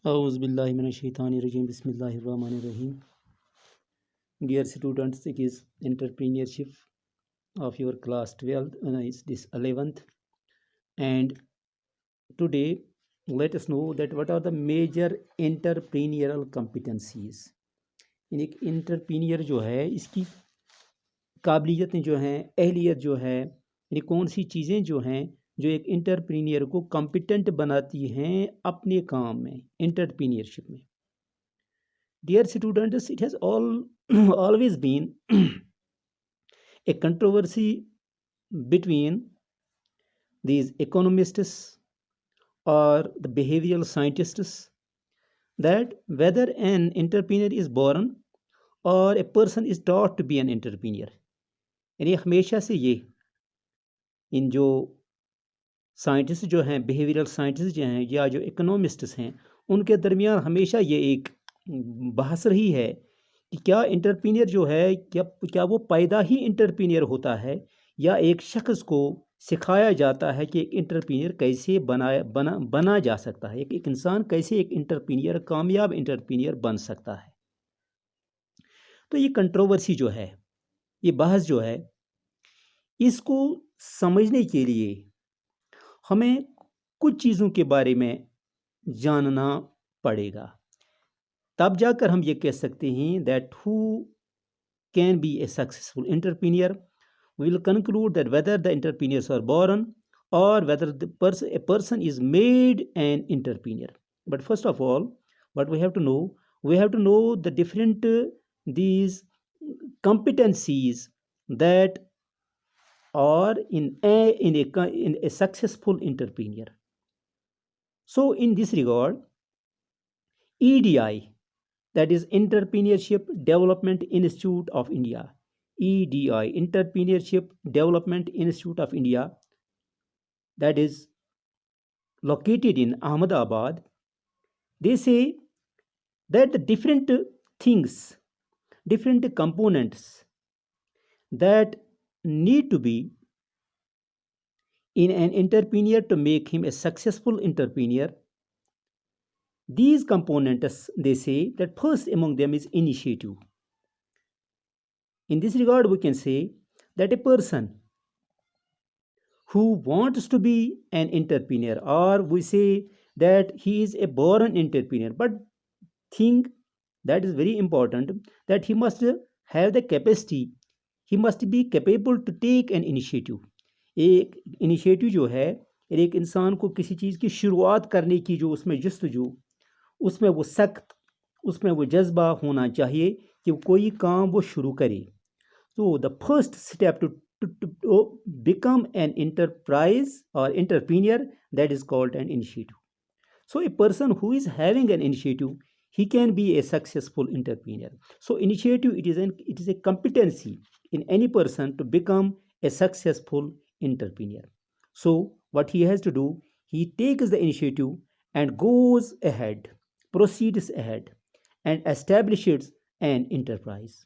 Auzubillahiminash-shaytanir-rajim. Bismillahir-rahmanir-rahim. Dear students, it is entrepreneurship of your class 12th, it's this 11th, and today let us know that what are the major entrepreneurial competencies. एक इंटरप्रीनियर जो है इसकी काबिलियतें जो हैं, अहलियत जो है, यानी कौन सी चीज़ें जो हैं जो एक इंटरप्रीनियर को कॉम्पिटेंट बनाती हैं अपने काम में, इंटरप्रीनियरशिप में. Dear students, it has always been a controversy between these economists or the behavioral scientists that whether an entrepreneur is born or a person is taught to be an entrepreneur. यानी हमेशा से ये इन जो scientist जो हैं, behavioural scientist जो हैं या जो इकोनॉमिस्ट्स हैं, उनके दरमियान हमेशा ये एक बहस रही है कि क्या इंटरप्रीनियर जो है क्या वो पैदा ही इंटरप्रीनियर होता है या एक शख्स को सिखाया जाता है कि एक इंटरप्रीनियर कैसे बना जा सकता है, एक इंसान कैसे एक इंटरप्रीनियर, कामयाब इंटरप्रीनियर बन सकता है. तो ये कंट्रोवर्सी जो है, ये बहस जो है, इसको समझने के लिए हमें कुछ चीज़ों के बारे में जानना पड़ेगा. तब जाकर हम ये कह सकते हैं that who can be a successful entrepreneur. We will conclude that whether the entrepreneurs are born or whether a person is made an entrepreneur. But first of all, what we have to know the different these competencies that are in a successful entrepreneur. So in this regard, EDI, that is Entrepreneurship Development Institute of India, EDI, Entrepreneurship Development Institute of India, that is located in Ahmedabad. They say that the different things, different components that need to be in an entrepreneur to make him a successful entrepreneur, these components, they say that first among them is initiative. In this regard, we can say that a person who wants to be an entrepreneur, or we say that he is a born entrepreneur, but think that is very important that he must have the capacity, he must be capable to take an initiative. एक initiative जो है, एक इंसान को किसी चीज़ की शुरुआत करने की जो उसमें जस्तजू, उसमें वो सख्त, उसमें वो जज्बा होना चाहिए कि कोई काम वो शुरू करे. So the first step to become an enterprise or entrepreneur, that is called an initiative. So a person who is having an initiative, he can be a successful entrepreneur. So initiative, it is a competency in any person to become a successful entrepreneur. So what he has to do, he takes the initiative and goes ahead, proceeds ahead and establishes an enterprise.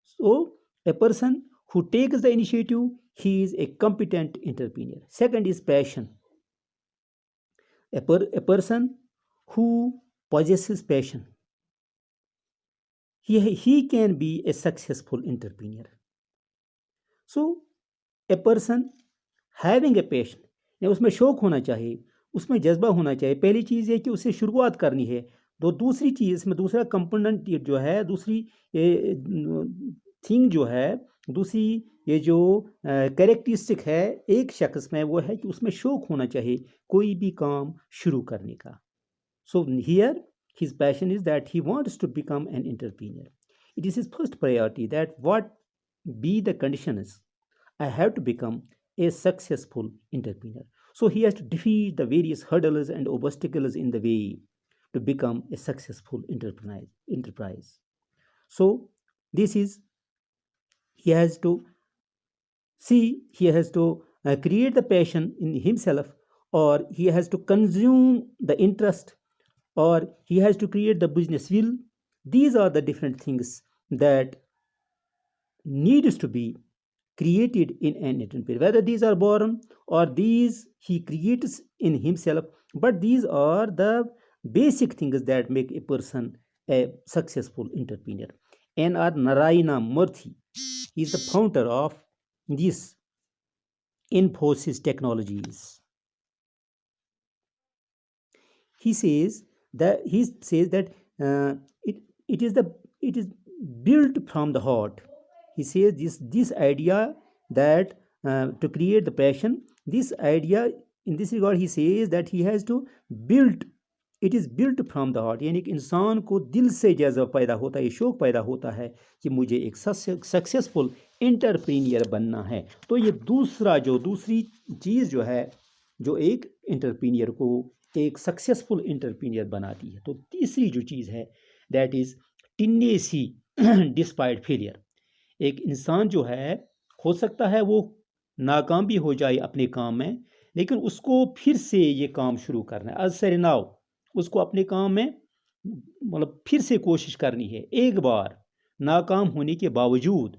So a person who takes the initiative, he is a competent entrepreneur. Second is passion. A person who possesses passion, he can be a successful entrepreneur. So a person having a passion, उसमें शौक होना चाहिए, उसमें जज्बा होना चाहिए. पहली चीज़ है कि उसे शुरुआत करनी है. तो दूसरी चीज़, इसमें दूसरा कंपोनेंट जो है, दूसरी थिंग जो है, दूसरी ये जो कैरेक्टरिस्टिक है एक शख्स में, वो है कि उसमें शौक होना चाहिए कोई भी काम शुरू करने का. So here his passion is that he wants to become an entrepreneur. It is his first priority that what be the conditions I have to become a successful entrepreneur. So he has to defeat the various hurdles and obstacles in the way to become a successful enterprise. So this is, he has to create the passion in himself, or he has to consume the interest, or he has to create the business will. These are the different things that needs to be created in an entrepreneur. Whether these are born or these he creates in himself, but these are the basic things that make a person a successful entrepreneur. N.R. Narayana Murthy is the founder of this Infosys Technologies. He says that uh, it, it is built from the heart. He says this idea that to create the passion, this idea in this regard he says that he has to build, it is built from the heart, यानी कि इंसान को दिल से जज्बा पैदा होता है, शौक़ पैदा होता है कि मुझे एक सक्सेसफुल एंटरप्रेन्योर बनना है। तो ये दूसरी चीज़ जो है जो एक एंटरप्रेन्योर को एक सक्सेसफुल एंटरप्रेन्योर बनाती है। तो तीसरी जो चीज़ है that is Tennessee despite failure. एक इंसान जो है हो सकता है वो नाकाम भी हो जाए अपने काम में, लेकिन उसको फिर से ये काम शुरू करना है। असर नाव उसको अपने काम में मतलब फिर से कोशिश करनी है एक बार नाकाम होने के बावजूद।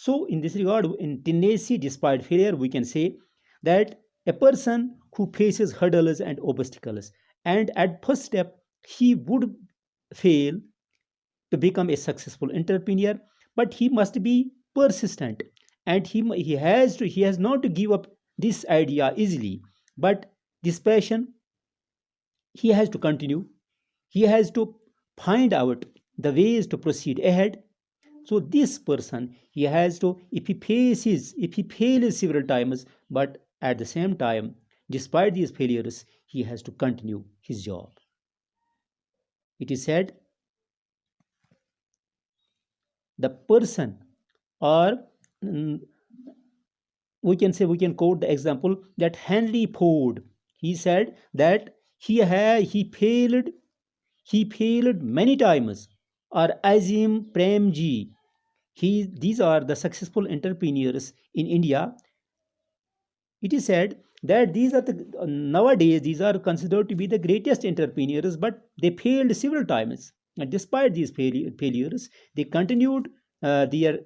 So in this regard, in tenacity despite failure, we can say that a person who faces hurdles and obstacles and at first step he would fail to become a successful entrepreneur, but he must be persistent and he has not to give up this idea easily, but this passion he has to continue. He has to find out the ways to proceed ahead. So this person, he has to, if he fails several times, but at the same time, despite these failures, he has to continue his job. It is said the person, or we can quote the example that Henry Ford, he said that he failed many times, or Azim Premji, these are the successful entrepreneurs in India. It is said that nowadays these are considered to be the greatest entrepreneurs, but they failed several times. And despite these failures, they continued their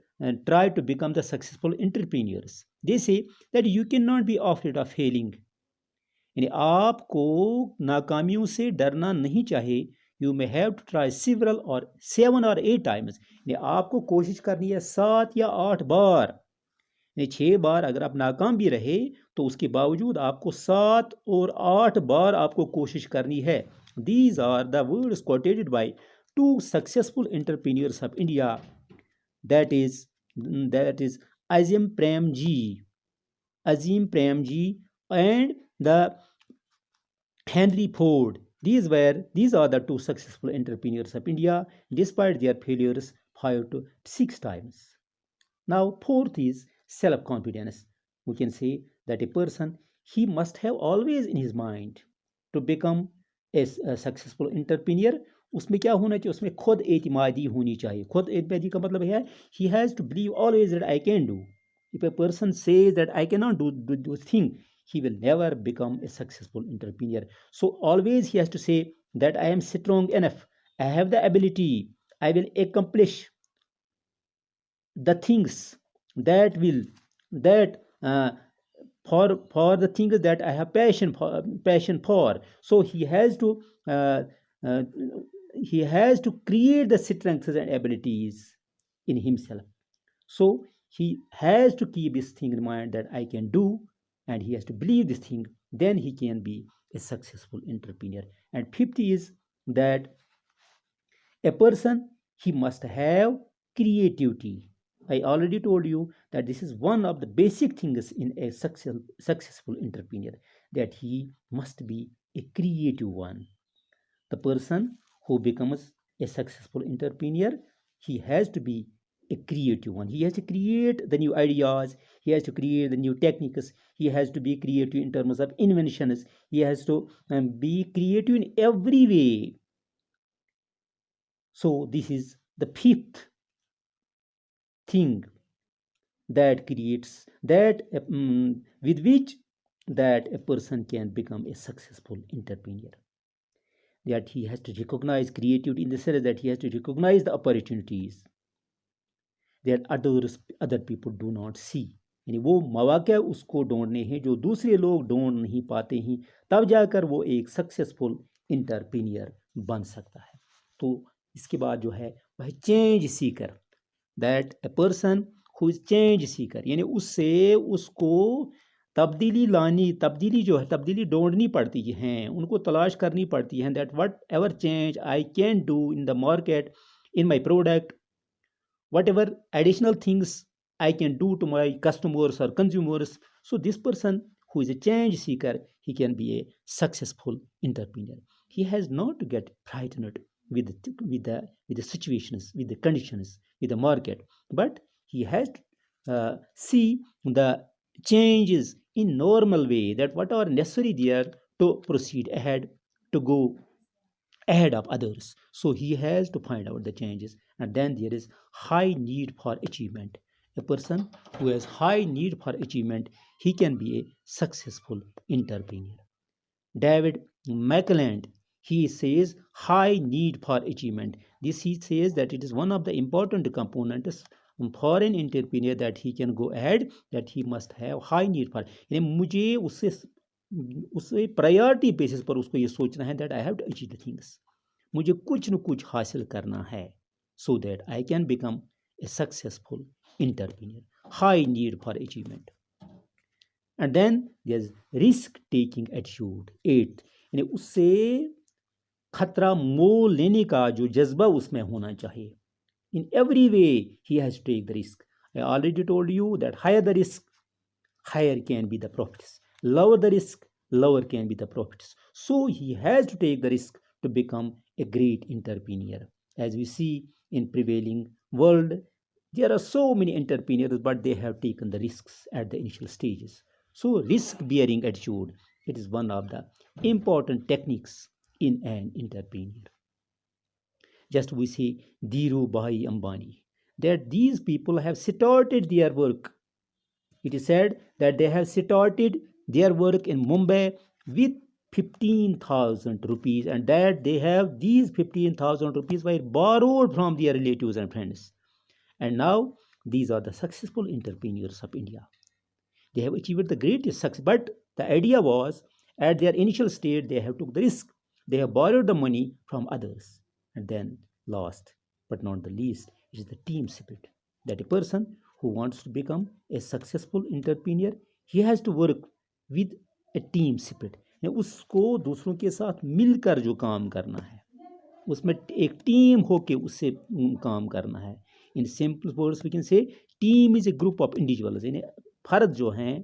try to become the successful entrepreneurs. They say that you cannot be afraid of failing. यानी आपको नाकामियों से डरना नहीं चाहिए। You may have to try several और 7 or 8 times, यानी आपको कोशिश करनी है 7 या 8 बार। यानी 6 बार अगर आप नाकाम भी रहे तो उसके बावजूद आपको 7 और 8 बार आपको कोशिश करनी है। These are the words quoted by 2 successful entrepreneurs of India, that is Azim Premji and the Henry Ford. These are the 2 successful entrepreneurs of India, despite their failures 5 to 6 times. Now, fourth is self-confidence. We can say that a person, he must have always in his mind to become a successful entrepreneur. उसमें क्या होना चाहिए? उसमें खुद एतमादी होनी चाहिए। खुद एतमादी का मतलब है he has to believe always that I can do. If a person says that I cannot do this thing, he will never become a successful entrepreneur. So always he has to say that I am strong enough, I have the ability, I will accomplish the things that for the things that I have passion for. So he has to create the strengths and abilities in himself. So he has to keep this thing in mind that I can do, and he has to believe this thing, then he can be a successful entrepreneur. And 50 is that a person, he must have creativity. I already told you that this is one of the basic things in a successful entrepreneur, that he must be a creative one. The person who becomes a successful entrepreneur, he has to be a creative one. He has to create the new ideas, he has to create the new techniques, he has to be creative in terms of inventions, he has to be creative in every way. So this is the 5th thing that creates that with which that a person can become a successful entrepreneur, that he has to recognize creativity in the sense that he has to recognize the opportunities that other people do not see. यानी वो मौके उसको ढूंढने हैं जो दूसरे लोग ढूंढ नहीं पाते हैं, तब जाकर वो एक सक्सेसफुल इंटरप्रीनियर बन सकता है। तो इसके बाद जो है वह change Sikar, that a person who is change Sikar, यानी उससे उसको तब्दीली जो है, तब्दीली ढूंढनी पड़ती है, उनको तलाश करनी पड़ती है, that what ever change I can do in the market, in my product, whatever additional things I can do to my customers or consumers. So this person who is a change seeker, he can be a successful entrepreneur. He has not to get frightened with the situations, with the conditions, with the market, but he has to see the changes in normal way, that what are necessary there to proceed ahead, to go ahead of others. So he has to find out the changes, and then there is high need for achievement. A person who has high need for achievement, he can be a successful entrepreneur. David McClelland, he says high need for achievement. This he says that it is one of the important components for an entrepreneur, that he can go ahead, that he must have high need for, यानी मुझे उससे priority basis पर उसको ये सोचना है that I have to achieve the things, मुझे कुछ न कुछ हासिल करना है, so that I can become a successful entrepreneur. High need for achievement. And then there is risk taking attitude. 8, यानी उससे खतरा मोल लेने का जो जज्बा उसमें होना चाहिए. In every way he has to take the risk. I already told you that higher the risk, higher can be the profits. Lower the risk, lower can be the profits. So he has to take the risk to become a great entrepreneur. As we see in prevailing world, there are so many entrepreneurs, but they have taken the risks at the initial stages. So risk-bearing attitude, it is one of the important techniques in an entrepreneur. Just we see Dhirubhai Ambani, that these people have started their work. It is said that they have started their work in Mumbai with 15,000 rupees, and that they have these 15,000 rupees were borrowed from their relatives and friends. And now these are the successful entrepreneurs of India. They have achieved the greatest success. But the idea was, at their initial stage, they have took the risk. They have borrowed the money from others and then lost. But not the least, it is the team spirit, that a person who wants to become a successful entrepreneur, he has to work with a team spirit. उसको दूसरों के साथ मिलकर जो काम करना है, उसमें एक टीम होके उससे काम करना है. In simple words we can say team is a group of individuals. यानी फर्द जो हैं,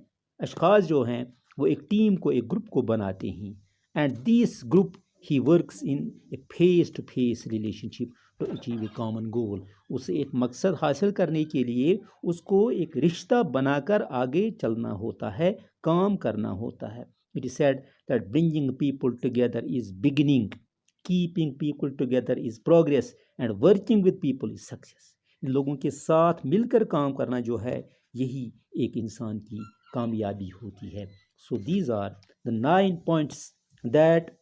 अशखास जो हैं, वो एक टीम को, एक ग्रुप को बनाते हैं. And this group he works in a face to face relationship to achieve a common goal. उसे एक मकसद हासिल करने के लिए उसको एक रिश्ता बनाकर आगे चलना होता है, काम करना होता है. It is said that bringing people together is beginning, keeping people together is progress, and working with people is success. लोगों के साथ मिलकर काम करना जो है, यही एक इंसान की कामयाबी होती है. So these are the 9 points that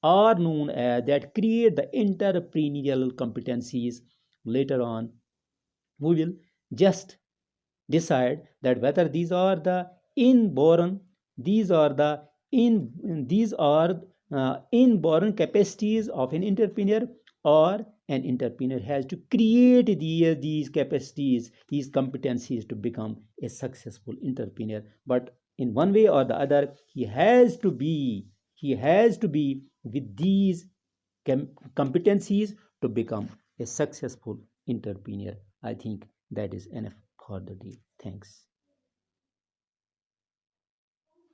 are known as, that create the entrepreneurial competencies. Later on we will just decide that whether these are the inborn, these are the inborn capacities of an entrepreneur, or an entrepreneur has to create these capacities, these competencies to become a successful entrepreneur. But in one way or the other, he has to be with these competencies to become a successful entrepreneur. I think that is enough for the day. Thanks.